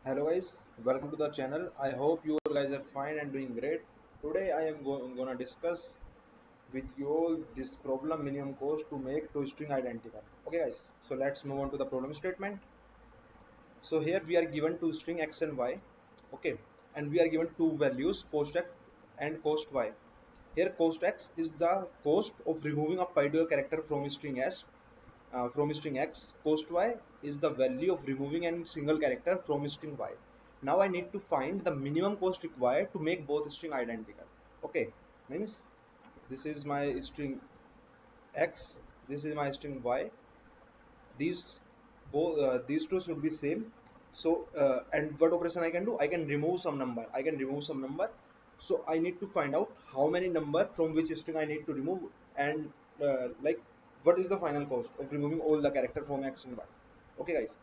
Hello guys, welcome to the channel. I hope you all guys are fine and doing great. Today I am gonna discuss with you all this problem minimum cost to make two string identical. Okay guys, so let's move on to the problem statement. So here we are given two string x and y. Okay, and we are given two values cost x and cost y. Here cost x is the cost of removing a particular character from string s from string x. Cost y is the value of removing a single character from string y. Now I need to find the minimum cost required to make both string identical. Okay, means this is my string x, this is my string y. These two should be same. So and what operation I can do? I can remove some number. So I need to find out how many number from which string I need to remove, and like what is the final cost of removing all the character from x and y. Okay guys,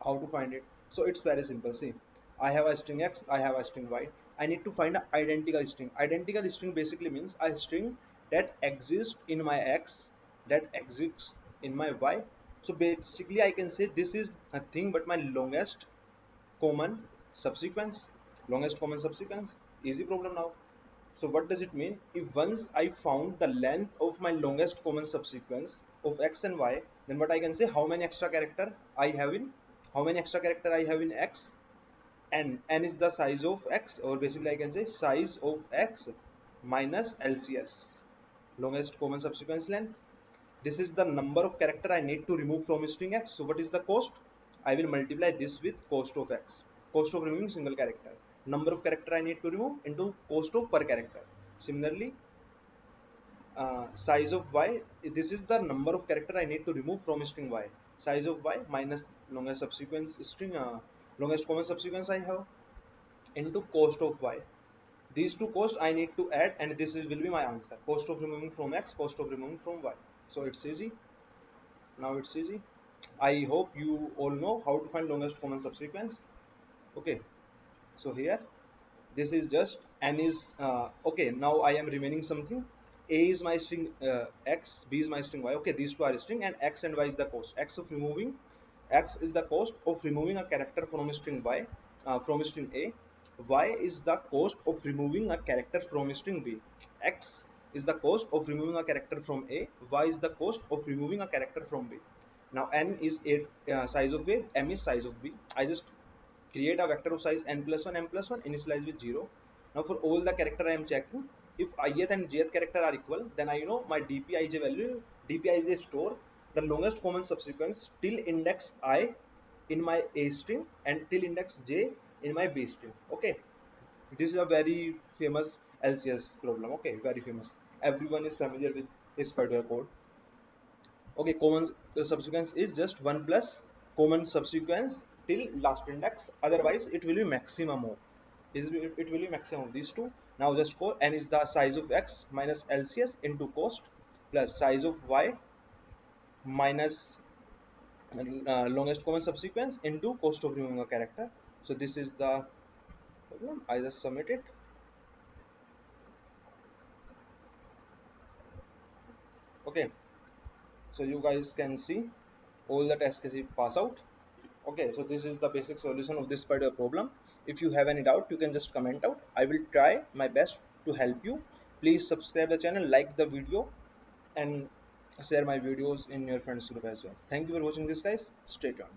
how to find it? So it's very simple. See, I have a string x, I have a string y. I need to find an identical string. Identical string basically means a string that exists in my x, that exists in my y. So basically I can say this is nothing but my common subsequence longest common subsequence. Easy problem now. So what does it mean? If once I found the length of my longest common subsequence of x and y, then what I can say, how many extra character I have in x, and n is the size of x, or basically I can say size of x minus LCS, longest common subsequence length. This is the number of character I need to remove from string x. So what is the cost? I will multiply this with cost of x, cost of removing single character. Number of character I need to remove into cost of per character. Similarly, size of y, this is the number of character I need to remove from string y. Size of y minus longest subsequence string, longest common subsequence I have, into cost of y. These two costs I need to add, and this will be my answer. Cost of removing from x, cost of removing from y. So it's easy. Now it's easy. I hope you all know how to find longest common subsequence. Okay, so here this is just n is okay. Now I am remaining something. A is my string x, b is my string y. Okay, these two are string, and x and y is the cost. X is the cost of removing a character from string y, from string a. Y is the cost of removing a character from string b. X is the cost of removing a character from a. Y is the cost of removing a character from b. Now n is a, size of a, m is size of b. I just create a vector of size n plus 1, m plus 1, initialize with 0. Now for all the character I am checking, if ith and jth character are equal, then I know my dpij value. Dpij store the longest common subsequence till index I in my a string and till index j in my b string. Okay, this is a very famous LCS problem. Okay, very famous. Everyone is familiar with this particular code. Okay, common subsequence is just 1 plus common subsequence till last index. Otherwise it will be maximum of, it will be maximum of these two. Now just call n is the size of x minus LCS into cost plus size of y minus longest common subsequence into cost of removing a character. So this is the problem. I just submit it. Okay, so you guys can see all the test cases pass out. Okay, so this is the basic solution of this particular problem. If you have any doubt, you can just comment out. I will try my best to help you. Please subscribe the channel, like the video, and share my videos in your friends group as well. Thank you for watching this, guys. Stay tuned.